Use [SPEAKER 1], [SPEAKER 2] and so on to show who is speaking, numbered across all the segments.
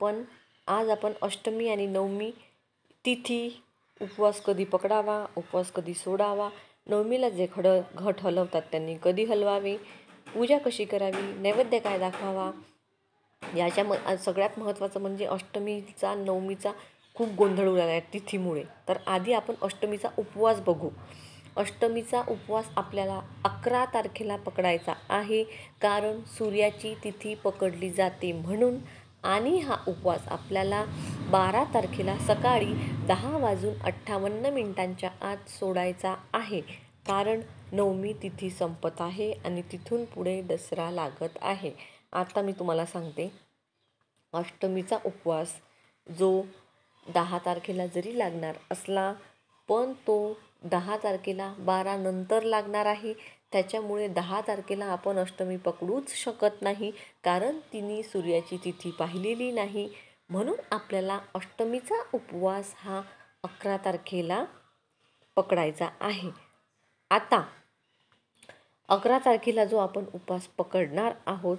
[SPEAKER 1] आज आपण अष्टमी आणि नवमी तिथी, उपवास कधी पकडावा, उपवास कधी सोडावा, नवमीला जे घट हलवतात त्यांनी कधी हलवावे, पूजा कशी करावी, नैवेद्य काय दाखवावा, सगळ्यात महत्त्वाचं म्हणजे अष्टमीचा नवमीचा खूप गोंधळ उडाला आहे तिथीमुळे. तर आधी आपण अष्टमीचा उपवास बघू. अष्टमीचा उपवास आपल्याला 11 तारखेला पकडायचा आहे, कारण सूर्याची तिथी पकडली जाते म्हणून. आणि हा उपवास आपल्याला 12 तारखेला सकाळी 10:58 आत सोडायचा आहे, कारण नवमी तिथी संपत आहे आणि तिथून पुढे दसरा लागत आहे. आता मी तुम्हाला सांगते, अष्टमीचा उपवास जो 10 तारखेला जरी लागणार असला, पण तो 10 तारखेला 12 नंतर लागणार आहे. त्याच्यामुळे 10 तारखेला आपण अष्टमी पकडूच शकत नाही, कारण तिने सूर्याची तिथी पाहिलेली नाही. म्हणून आपल्याला अष्टमीचा उपवास हा 11 तारखेला पकडायचा आहे. आता 11 तारखेला जो आपण उपवास पकडणार आहोत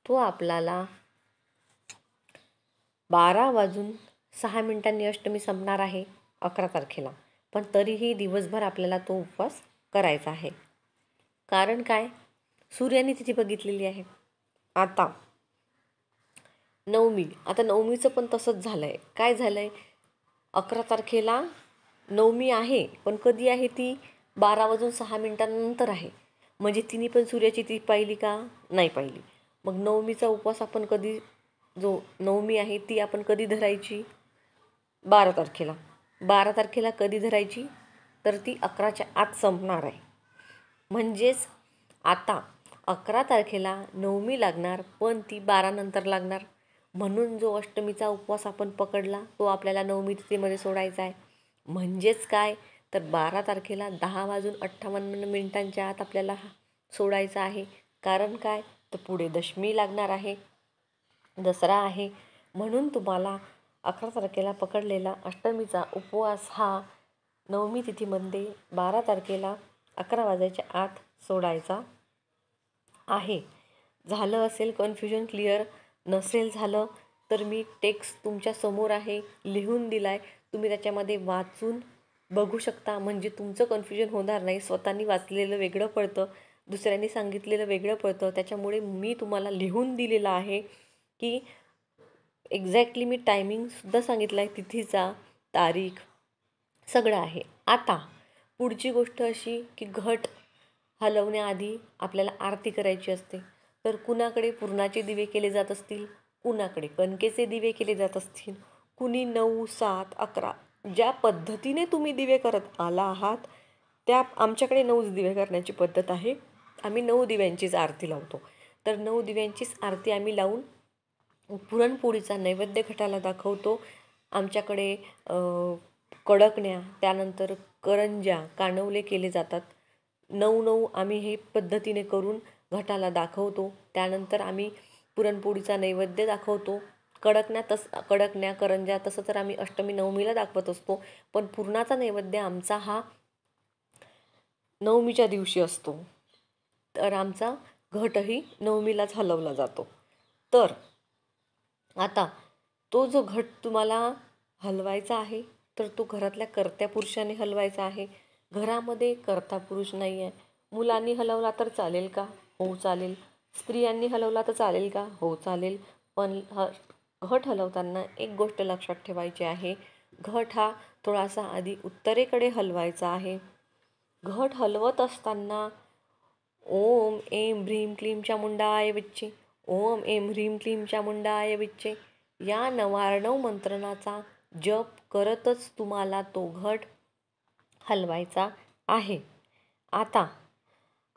[SPEAKER 1] तो आपल्याला 12:06 अष्टमी संपणार आहे 11 तारखेला. पण तरीही दिवसभर आपल्याला तो उपवास करायचा आहे. कारण काय? सूर्याने तिथी बघितलेली आहे. आता नवमीचं पण तसंच झालं आहे. काय झालं आहे? 11 तारखेला नवमी आहे, पण कधी आहे ती? 12:06 आहे. म्हणजे तिने पण सूर्याची ती पाहिली का? नाही पाहिली. मग नवमीचा उपवास आपण कधी, जो नवमी आहे ती आपण कधी धरायची? 12 तारखेला. 12 तारखेला कधी धरायची? तर ती 11च्या आत संपणार आहे. म्हणजेच आता 11 तारखेला नवमी लागणार, पण ती 12 नंतर लागणार. म्हणून जो अष्टमीचा उपवास आपण पकडला तो आपल्याला नवमी तिथीमध्ये सोडायचा आहे. म्हणजेच काय? तर 12 तारखेला 10:58 आत आपल्याला सोडायचा आहे. कारण काय? तर पुढे दशमी लागणार आहे, दसरा आहे. म्हणून तुम्हाला 11 तारखेला पकडलेला अष्टमीचा उपवास हा नवमी तिथीमध्ये 12 तारखेला 11 वाजायच्या आत सोडायचा आहे. झालं असेल कन्फ्युजन क्लिअर? नसेल झालं तर मी टेक्स्ट तुमच्या समोर आहे, लिहून दिला आहे, तुम्ही त्याच्यामध्ये वाचून बघू शकता. म्हणजे तुमचं कन्फ्युजन होणार नाही. स्वतःनी वाचलेलं वेगळं पडतं, दुसऱ्यांनी सांगितलेलं वेगळं पडतं. त्याच्यामुळे मी तुम्हाला लिहून दिलेलं आहे की एक्झॅक्टली मी टायमिंगसुद्धा सांगितलं आहे, तिथीचा, तारीख सगळं आहे. आता पुढची गोष्ट अशी की घट हलवण्याआधी आपल्याला आरती करायची असते. तर कुणाकडे पुरणाचे दिवे केले जात असतील, कुणाकडे कणकेचे दिवे केले जात असतील, कुणी 9, 7, 11 ज्या पद्धतीने तुम्ही दिवे करत आला आहात त्या आमच्याकडे 9 दिवे करण्याची पद्धत आहे. आम्ही 9 दिव्यांचीच आरती लावतो. तर 9 दिव्यांचीच आरती आम्ही लावून पुरणपोळीचा नैवेद्य घटाला दाखवतो. आमच्याकडे कडकण्या, त्यानंतर करंज्या, कानवले केले जातात. 9 आम्ही हे पद्धतीने करून घटाला दाखवतो. त्यानंतर आम्ही पुरणपोळीचा नैवेद्य दाखवतो. कडकण्या, करंज्या तसं तर आम्ही अष्टमी नवमीला दाखवत असतो, पण पुरणाचा नैवेद्य आमचा हा नवमीच्या दिवशी असतो. तर आमचा घटही नवमीलाच हलवला जातो. तर आता तो जो घट तुम्हाला हलवायचा आहे तर तो घरातल्या कर्त्या पुरुषाने हलवायचा आहे. घरामध्ये कर्ता पुरुष नाही आहे. मुलांनी हलवला तर चालेल का? हो चालेल. स्त्रियांनी हलवला तर चालेल का? हो चालेल. पण घट हलवताना एक गोष्ट लक्षात ठेवायची आहे, घट हा थोडासा आधी उत्तरेकडे हलवायचा आहे. घट हलवत असताना ओम ऐं ह्रीं क्लीं चामुंडाय विच्चे, ओम ऐं ह्रीं क्लीं चामुंडाय विच्चे या 99 मंत्रणाचा जप करतच तुम्हाला तो घट हलवायचा आहे. आता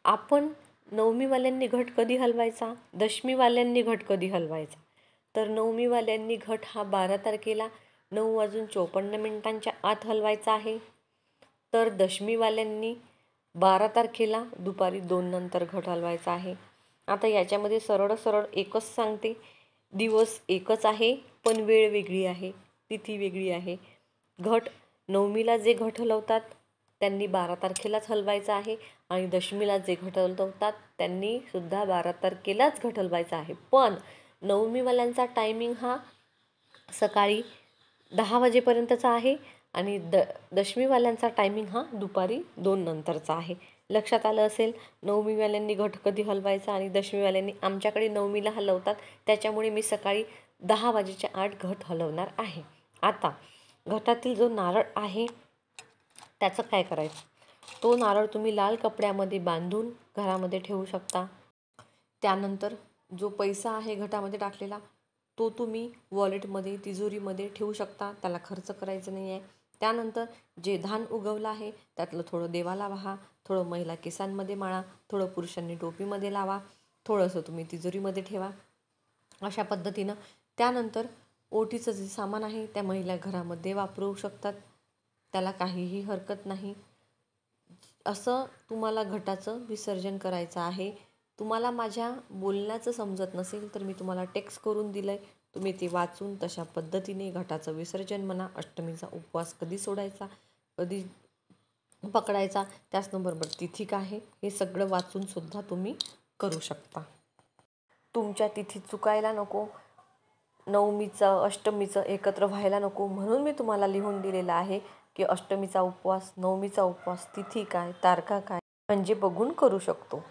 [SPEAKER 1] आपण नवमीवाल्यांनी घट कधी हलवायचा, दशमीवाल्यांनी घट कधी हलवायचा? तर नवमीवाल्यांनी घट हा 12 तारखेला 9:54 आत हलवायचा आहे. तर दशमीवाल्यांनी 12 तारखेला दुपारी 2 नंतर घट हलवायचा आहे. आता याच्यामध्ये सरळ एकच सांगते, दिवस एकच आहे पण वेळ वेगळी आहे, तिथी वेगळी आहे. घट नवमीला जे घट हलवतात त्यांनी 12 तारखेलाच हलवायचा आहे आणि दशमीला जे घट हलवतात त्यांनी सुद्धा 12 तारखेलाच घट हलवायचा आहे. पण नवमीवाल्यांचा टायमिंग हा सकाळी 10 वाजेपर्यंतचा आहे आणि दशमीवाल्यांचा टायमिंग हा दुपारी 2 नंतरचा आहे. लक्षात आलं असेल नवमीवाल्यांनी घट कधी हलवायचा आणि दशमीवाल्यांनी. आमच्याकडे नवमीला हलवतात, त्याच्यामुळे मी सकाळी 10 वाजेच्या आत घट हलवणार आहे. आता घटातील जो नारळ आहे त्याचं काय करायचं, तो नारळ तुम्ही लाल कपड्यामध्ये बांधून घरामध्ये ठेवू शकता. त्यानंतर जो पैसा आहे घटामध्ये टाकलेला तो तुम्ही वॉलेटमध्ये तिजोरीमध्ये ठेवू शकता, त्याला खर्च करायचं नाही आहे. त्यानंतर जे धान उगवलं आहे त्यातलं थोडं देवाला वाहा, थोडं महिला केसांमध्ये माळा, थोडं पुरुषांनी टोपीमध्ये लावा, थोडंसं तुम्ही तिजोरीमध्ये ठेवा अशा पद्धतीनं. त्यानंतर ओटीचं जे सामान आहे त्या महिला घरामध्ये वापरू शकतात, त्याला काहीही हरकत नाही. असं तुम्हाला घटाचं विसर्जन करायचं आहे. तुम्हाला माझ्या बोलण्याचं समजत नसेल तर मी तुम्हाला टेक्स्ट करून दिलं आहे, तुम्ही ते वाचून तशा पद्धतीने घटाचं विसर्जन म्हणा, अष्टमीचा उपवास कधी सोडायचा, कधी पकडायचा, त्याचबरोबर तिथी काय आहे हे सगळं वाचूनसुद्धा तुम्ही करू शकता. तुमच्या तिथी चुकायला नको, नवमीचं अष्टमीचं एकत्र व्हायला नको, म्हणून मी तुम्हाला लिहून दिलेलं आहे की अष्टमीचा उपवास, नवमीचा उपवास, तिथी काय, तारखा काय, म्हणजे बघून करू शकतो.